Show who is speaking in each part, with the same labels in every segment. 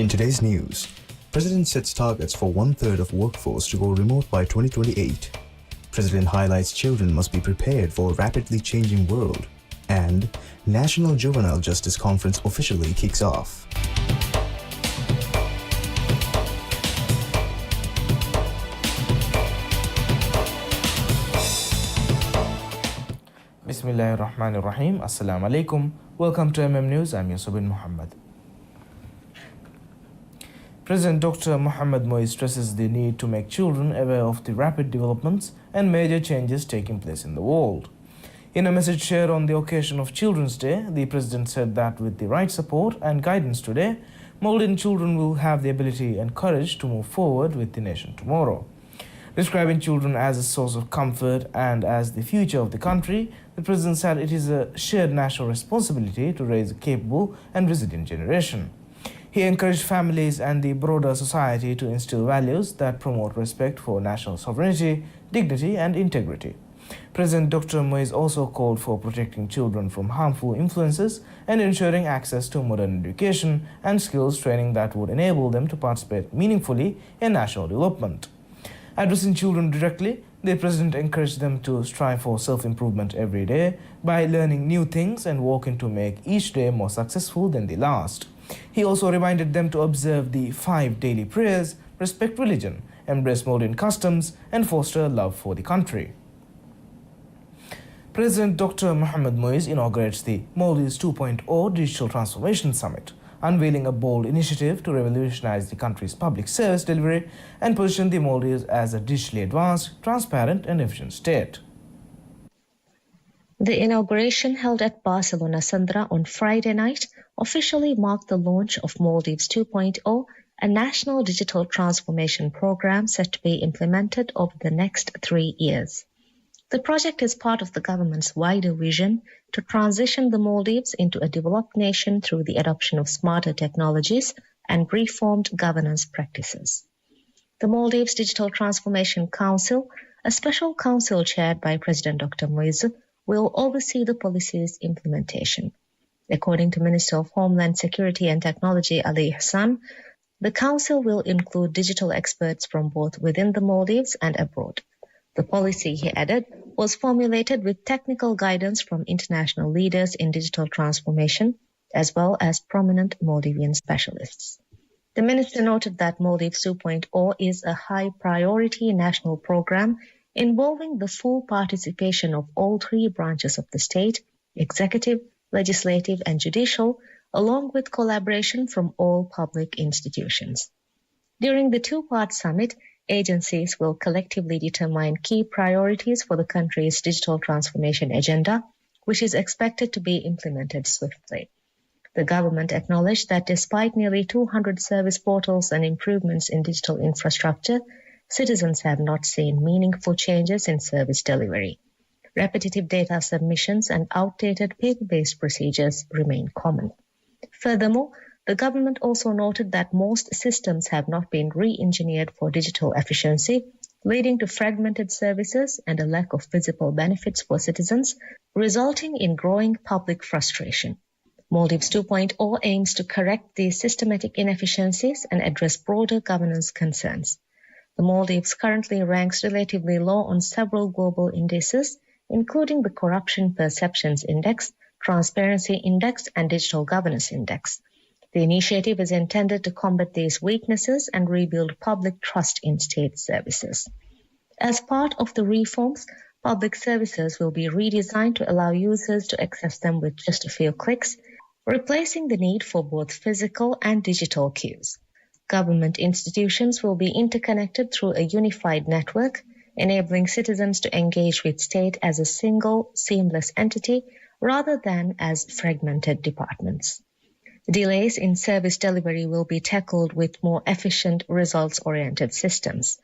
Speaker 1: In today's news, President sets targets for one-third of workforce to go remote by 2028. President highlights children must be prepared for a rapidly changing world. And National Juvenile Justice Conference officially kicks off.
Speaker 2: Bismillahirrahmanirrahim. Assalamu alaikum. Welcome to News. I'm Yusuf bin Muhammad. President Dr. Mohamed Moise stresses the need to make children aware of the rapid developments and major changes taking place in the world. In a message shared on the occasion of Children's Day, the President said that with the right support and guidance today, Maldivian children will have the ability and courage to move forward with the nation tomorrow. Describing children as a source of comfort and as the future of the country, the President said it is a shared national responsibility to raise a capable and resilient generation. He encouraged families and the broader society to instill values that promote respect for national sovereignty, dignity and integrity. President Dr. Moise also called for protecting children from harmful influences and ensuring access to modern education and skills training that would enable them to participate meaningfully in national development. Addressing children directly, the President encouraged them to strive for self-improvement every day by learning new things and working to make each day more successful than the last. He also reminded them to observe the 5 daily prayers, respect religion, embrace Maldivian customs, and foster love for the country. President Dr. Mohamed Moise inaugurates the Maldives 2.0 Digital Transformation Summit, unveiling a bold initiative to revolutionize the country's public service delivery and position the Maldives as a digitally advanced, transparent, and efficient state.
Speaker 3: The inauguration held at Barcelona Sandra on Friday night officially marked the launch of Maldives 2.0, a national digital transformation program set to be implemented over the next 3 years. The project is part of the government's wider vision to transition the Maldives into a developed nation through the adoption of smarter technologies and reformed governance practices. The Maldives Digital Transformation Council, a special council chaired by President Dr. Moise, will oversee the policy's implementation. According to Minister of Homeland Security and Technology Ali Hassan, the council will include digital experts from both within the Maldives and abroad. The policy, he added, was formulated with technical guidance from international leaders in digital transformation, as well as prominent Maldivian specialists. The minister noted that Maldives 2.0 is a high-priority national program involving the full participation of all 3 branches of the state, executive, legislative and judicial, along with collaboration from all public institutions. During the 2-part summit, agencies will collectively determine key priorities for the country's digital transformation agenda, which is expected to be implemented swiftly. The government acknowledged that despite nearly 200 service portals and improvements in digital infrastructure, citizens have not seen meaningful changes in service delivery. Repetitive data submissions and outdated paper-based procedures remain common. Furthermore, the government also noted that most systems have not been re-engineered for digital efficiency, leading to fragmented services and a lack of visible benefits for citizens, resulting in growing public frustration. Maldives 2.0 aims to correct these systematic inefficiencies and address broader governance concerns. The Maldives currently ranks relatively low on several global indices, including the Corruption Perceptions Index, Transparency Index, and Digital Governance Index. The initiative is intended to combat these weaknesses and rebuild public trust in state services. As part of the reforms, public services will be redesigned to allow users to access them with just a few clicks, replacing the need for both physical and digital queues. Government institutions will be interconnected through a unified network, enabling citizens to engage with state as a single, seamless entity rather than as fragmented departments. Delays in service delivery will be tackled with more efficient, results-oriented systems.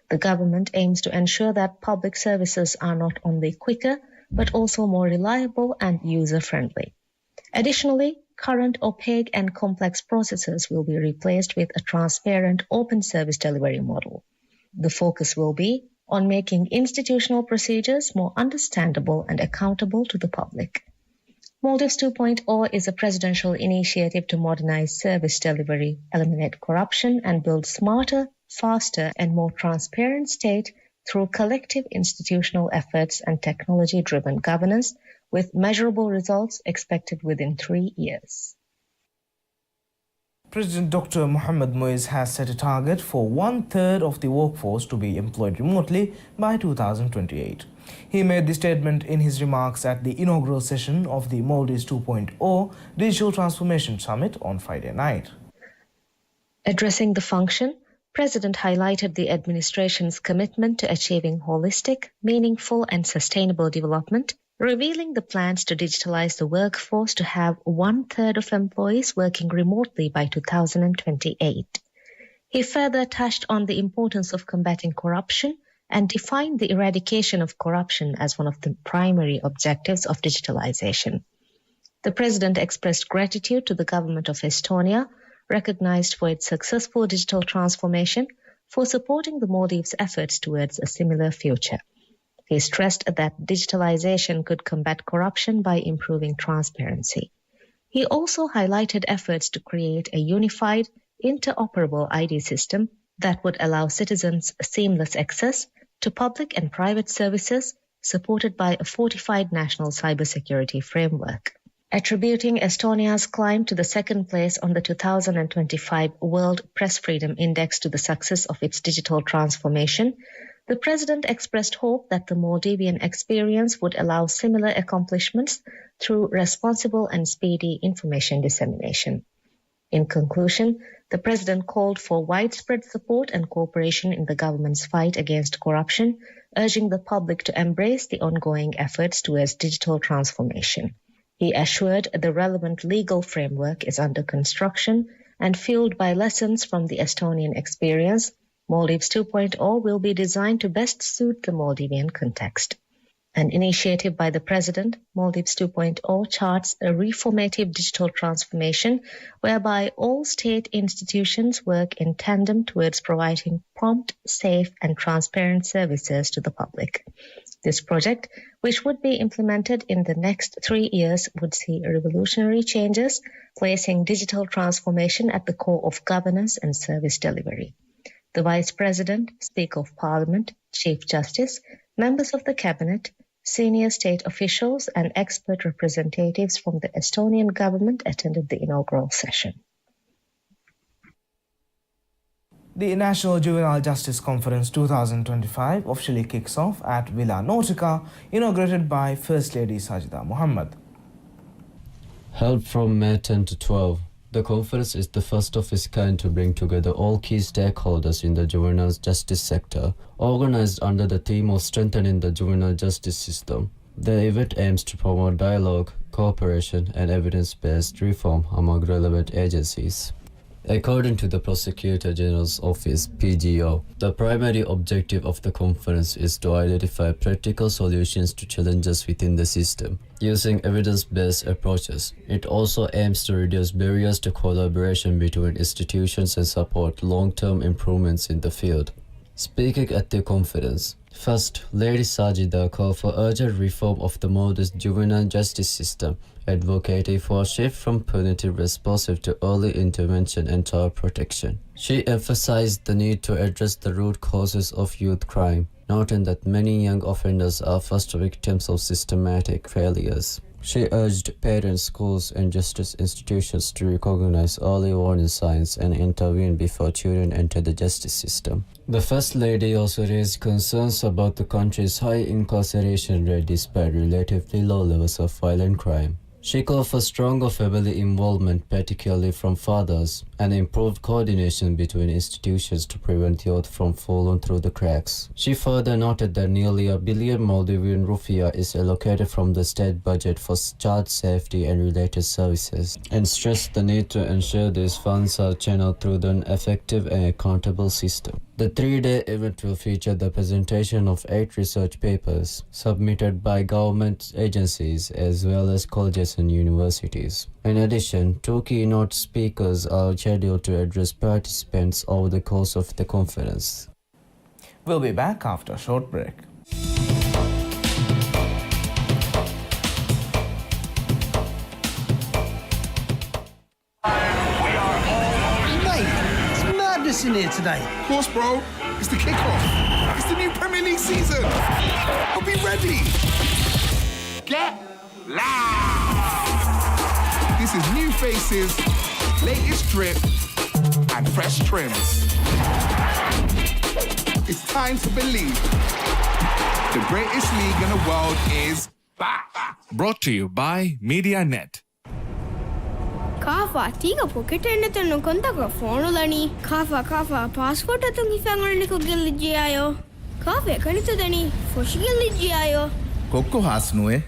Speaker 3: The government aims to ensure that public services are not only quicker, but also more reliable and user-friendly. Additionally, current opaque and complex processes will be replaced with a transparent, open service delivery model. The focus will be on making institutional procedures more understandable and accountable to the public. Maldives 2.0 is a presidential initiative to modernize service delivery, eliminate corruption, and build smarter, faster, and more transparent state through collective institutional efforts and technology-driven governance, with measurable results expected within 3 years.
Speaker 2: President Dr. Mohamed Moise has set a target for 1/3 of the workforce to be employed remotely by 2028. He made the statement in his remarks at the inaugural session of the Maldives 2.0 Digital Transformation Summit on Friday night.
Speaker 3: Addressing the function, President highlighted the administration's commitment to achieving holistic, meaningful, and sustainable development, revealing the plans to digitalize the workforce to have 1/3 of employees working remotely by 2028. He further touched on the importance of combating corruption and defined the eradication of corruption as one of the primary objectives of digitalization. The President expressed gratitude to the government of Estonia, recognized for its successful digital transformation, for supporting the Maldives' efforts towards a similar future. He stressed that digitalization could combat corruption by improving transparency. He also highlighted efforts to create a unified, interoperable ID system that would allow citizens seamless access to public and private services, supported by a fortified national cybersecurity framework. Attributing Estonia's climb to the second place on the 2025 World Press Freedom Index to the success of its digital transformation, the President expressed hope that the Maldivian experience would allow similar accomplishments through responsible and speedy information dissemination. In conclusion, the President called for widespread support and cooperation in the government's fight against corruption, urging the public to embrace the ongoing efforts towards digital transformation. He assured the relevant legal framework is under construction and, fueled by lessons from the Estonian experience, Maldives 2.0 will be designed to best suit the Maldivian context. An initiative by the President, Maldives 2.0 charts a reformative digital transformation whereby all state institutions work in tandem towards providing prompt, safe, and transparent services to the public. This project, which would be implemented in the next 3 years, would see revolutionary changes, placing digital transformation at the core of governance and service delivery. The Vice President, Speaker of Parliament, Chief Justice, members of the Cabinet, senior state officials, and expert representatives from the Estonian government attended the inaugural session.
Speaker 2: The National Juvenile Justice Conference 2025 officially kicks off at Villa Nautica, inaugurated by First Lady Sajida Mohammed.
Speaker 4: Held from May 10 to 12, the conference is the first of its kind to bring together all key stakeholders in the juvenile justice sector, organized under the theme of strengthening the juvenile justice system. The event aims to promote dialogue, cooperation, and evidence-based reform among relevant agencies. According to the Prosecutor General's Office, PGO, the primary objective of the conference is to identify practical solutions to challenges within the system, using evidence-based approaches. It also aims to reduce barriers to collaboration between institutions and support long-term improvements in the field. Speaking at the conference, First Lady Sajida called for urgent reform of the Maldives juvenile justice system, advocating for a shift from punitive responsive to early intervention and child protection. She emphasized the need to address the root causes of youth crime, noting that many young offenders are first victims of systematic failures. She urged parents, schools, and justice institutions to recognize early warning signs and intervene before children enter the justice system. The First Lady also raised concerns about the country's high incarceration rate despite relatively low levels of violent crime. She called for stronger family involvement, particularly from fathers, and improved coordination between institutions to prevent youth from falling through the cracks. She further noted that nearly $1 billion Maldivian rupiah is allocated from the state budget for child safety and related services, and stressed the need to ensure these funds are channeled through an effective and accountable system. The 3-day event will feature the presentation of 8 research papers submitted by government agencies as well as colleges and universities. In addition, 2 keynote speakers are scheduled to address participants over the course of the conference.
Speaker 2: We'll be back after a short break.
Speaker 5: nervous in here today.
Speaker 6: Of course, bro. It's the kickoff. It's the new Premier League season. I'll be ready. Get loud. This is new faces, latest drip, and fresh trims. It's time to believe. The greatest league in the world is back. Brought to you by MediaNet.
Speaker 7: Kafa, tiga pocket and no contact phone lani. Kafa, passport at the family giligiayo. Kafe, Kanitani, for shigiligiayo.
Speaker 8: කොක්කො හාස්නුවේ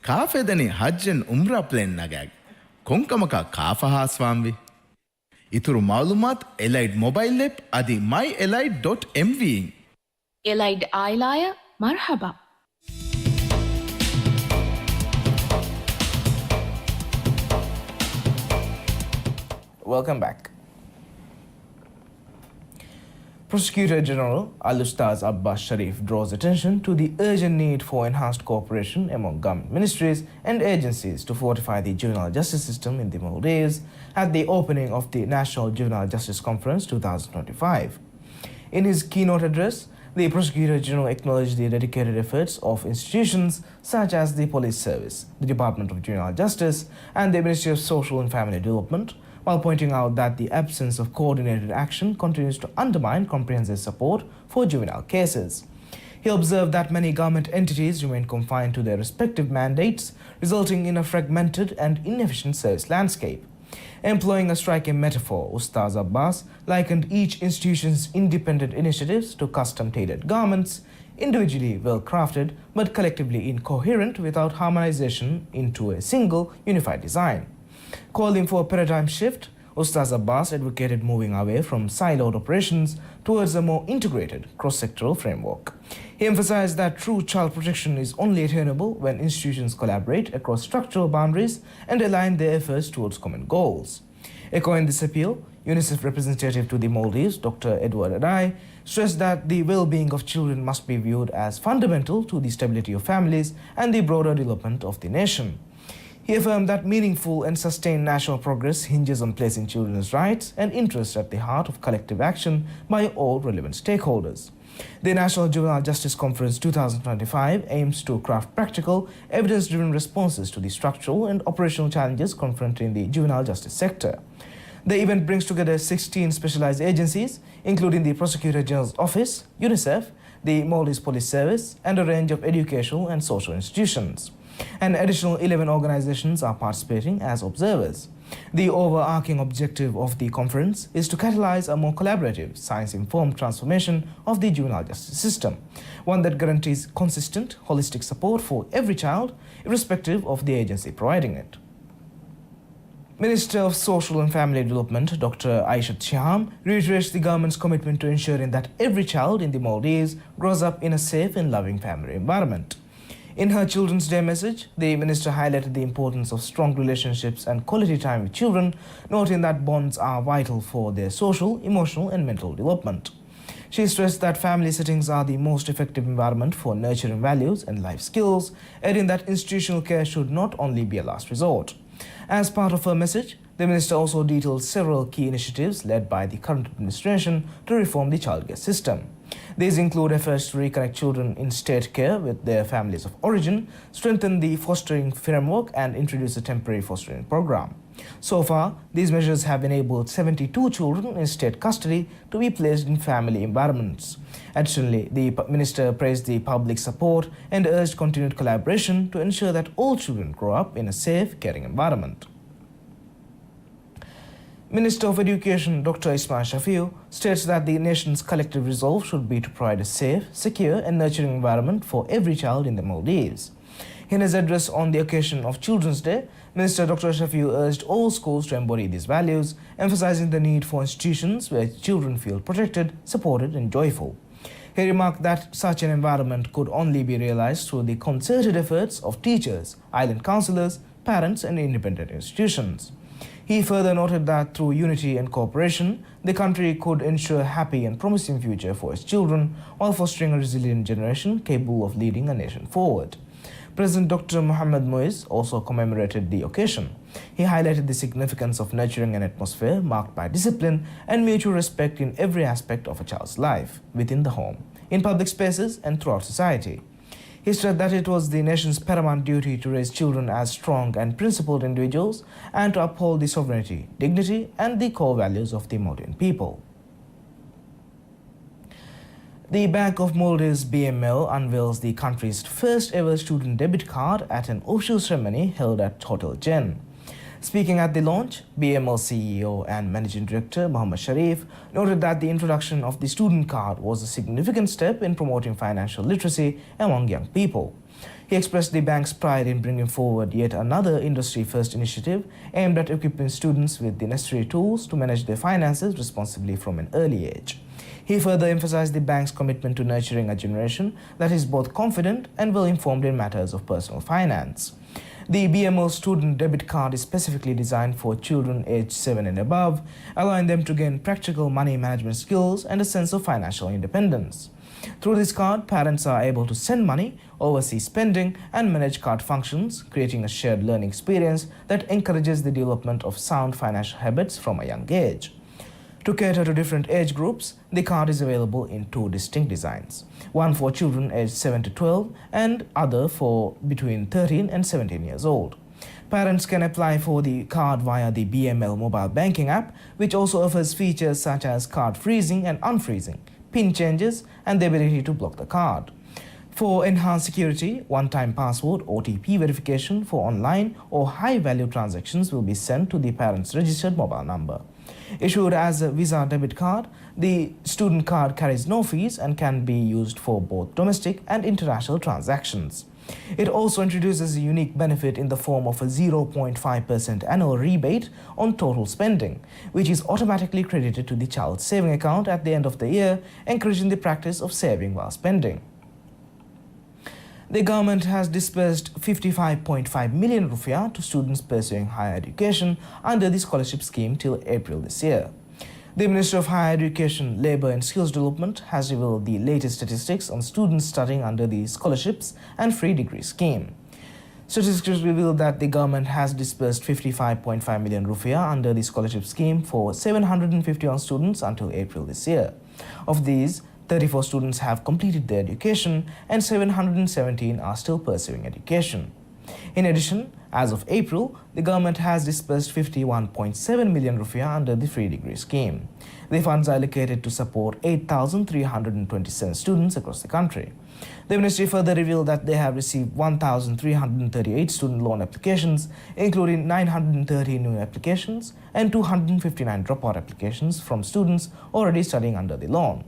Speaker 8: කාෆෙදනි හජ්ජන් උම්රා ප්ලෙන් නගෑග. කොංකමක කාෆ හාස්වාම්වි. ඉතුරු මාළුමාත් එලයිඩ් mobile ලෙප් අදි myelite.mv.
Speaker 9: එලයිඩ් ආයිලාය මර්හබා.
Speaker 2: Welcome back. Prosecutor General Al-Ustaz Abbas Sharif draws attention to the urgent need for enhanced cooperation among government ministries and agencies to fortify the juvenile justice system in the Maldives at the opening of the National Juvenile Justice Conference 2025. In his keynote address, the Prosecutor General acknowledged the dedicated efforts of institutions such as the Police Service, the Department of Juvenile Justice, and the Ministry of Social and Family Development, while pointing out that the absence of coordinated action continues to undermine comprehensive support for juvenile cases. He observed that many government entities remain confined to their respective mandates, resulting in a fragmented and inefficient service landscape. Employing a striking metaphor, Ustaz Abbas likened each institution's independent initiatives to custom-tailored garments, individually well-crafted but collectively incoherent without harmonization into a single unified design. Calling for a paradigm shift, Ustaz Abbas advocated moving away from siloed operations towards a more integrated cross-sectoral framework. He emphasized that true child protection is only attainable when institutions collaborate across structural boundaries and align their efforts towards common goals. Echoing this appeal, UNICEF representative to the Maldives, Dr. Edward Adai, stressed that the well-being of children must be viewed as fundamental to the stability of families and the broader development of the nation. He affirmed that meaningful and sustained national progress hinges on placing children's rights and interests at the heart of collective action by all relevant stakeholders. The National Juvenile Justice Conference 2025 aims to craft practical, evidence-driven responses to the structural and operational challenges confronting the juvenile justice sector. The event brings together 16 specialized agencies, including the Prosecutor General's Office, UNICEF, the Maldives Police Service, and a range of educational and social institutions. An additional 11 organizations are participating as observers. The overarching objective of the conference is to catalyze a more collaborative, science-informed transformation of the juvenile justice system, one that guarantees consistent, holistic support for every child, irrespective of the agency providing it. Minister of Social and Family Development, Dr. Aishat Shaham, reiterates the government's commitment to ensuring that every child in the Maldives grows up in a safe and loving family environment. In her Children's Day message, the minister highlighted the importance of strong relationships and quality time with children, noting that bonds are vital for their social, emotional, and mental development. She stressed that family settings are the most effective environment for nurturing values and life skills, adding that institutional care should not only be a last resort. As part of her message, the minister also detailed several key initiatives led by the current administration to reform the childcare system. These include efforts to reconnect children in state care with their families of origin, strengthen the fostering framework, and introduce a temporary fostering program. So far, these measures have enabled 72 children in state custody to be placed in family environments. Additionally, the minister praised the public support and urged continued collaboration to ensure that all children grow up in a safe, caring environment. Minister of Education Dr. Ismail Shafiu states that the nation's collective resolve should be to provide a safe, secure and nurturing environment for every child in the Maldives. In his address on the occasion of Children's Day, Minister Dr. Shafiu urged all schools to embody these values, emphasizing the need for institutions where children feel protected, supported and joyful. He remarked that such an environment could only be realized through the concerted efforts of teachers, island councillors, parents and independent institutions. He further noted that through unity and cooperation, the country could ensure a happy and promising future for its children while fostering a resilient generation capable of leading a nation forward. President Dr. Mohamed Moise also commemorated the occasion. He highlighted the significance of nurturing an atmosphere marked by discipline and mutual respect in every aspect of a child's life, within the home, in public spaces, and throughout society. He stressed that it was the nation's paramount duty to raise children as strong and principled individuals and to uphold the sovereignty, dignity, and the core values of the Maldivian people. The Bank of Maldives BML unveils the country's first ever student debit card at an official ceremony held at Hotel Jen. Speaking at the launch, BML CEO and Managing Director Mohammed Sharif noted that the introduction of the student card was a significant step in promoting financial literacy among young people. He expressed the bank's pride in bringing forward yet another industry-first initiative aimed at equipping students with the necessary tools to manage their finances responsibly from an early age. He further emphasized the bank's commitment to nurturing a generation that is both confident and well-informed in matters of personal finance. The BML student debit card is specifically designed for children aged 7 and above, allowing them to gain practical money management skills and a sense of financial independence. Through this card, parents are able to send money, oversee spending, and manage card functions, creating a shared learning experience that encourages the development of sound financial habits from a young age. To cater to different age groups, the card is available in two distinct designs, one for children aged 7 to 12 and other for between 13 and 17 years old. Parents can apply for the card via the BML mobile banking app, which also offers features such as card freezing and unfreezing, PIN changes, and the ability to block the card. For enhanced security, one-time password OTP verification for online or high-value transactions will be sent to the parent's registered mobile number. Issued as a Visa debit card, the student card carries no fees and can be used for both domestic and international transactions. It also introduces a unique benefit in the form of a 0.5% annual rebate on total spending, which is automatically credited to the child's saving account at the end of the year, encouraging the practice of saving while spending. The government has disbursed 55.5 million rupiah to students pursuing higher education under the scholarship scheme till April this year. The Minister of Higher Education, Labour and Skills Development has revealed the latest statistics on students studying under the scholarships and free degree scheme. Statistics reveal that the government has disbursed 55.5 million rupiah under the scholarship scheme for 751 students until April this year. Of these, 34 students have completed their education and 717 are still pursuing education. In addition, as of April, the government has disbursed 51.7 million rupiah under the free degree scheme. The funds are allocated to support 8,327 students across the country. The ministry further revealed that they have received 1,338 student loan applications, including 930 new applications and 259 dropout applications from students already studying under the loan.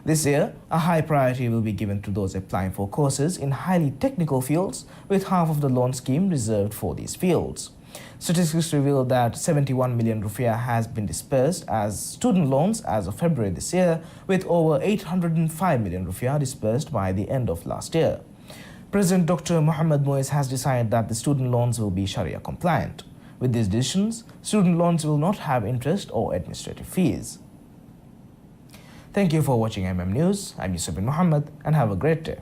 Speaker 2: This year, a high priority will be given to those applying for courses in highly technical fields, with half of the loan scheme reserved for these fields. Statistics reveal that 71 million rupiah has been disbursed as student loans as of February this year, with over 805 million rupiah disbursed by the end of last year. President Dr. Mohammed Mois has decided that the student loans will be Sharia compliant. With these decisions, student loans will not have interest or administrative fees. Thank you for watching MM News. I'm Yusuf bin Mohammed and have a great day.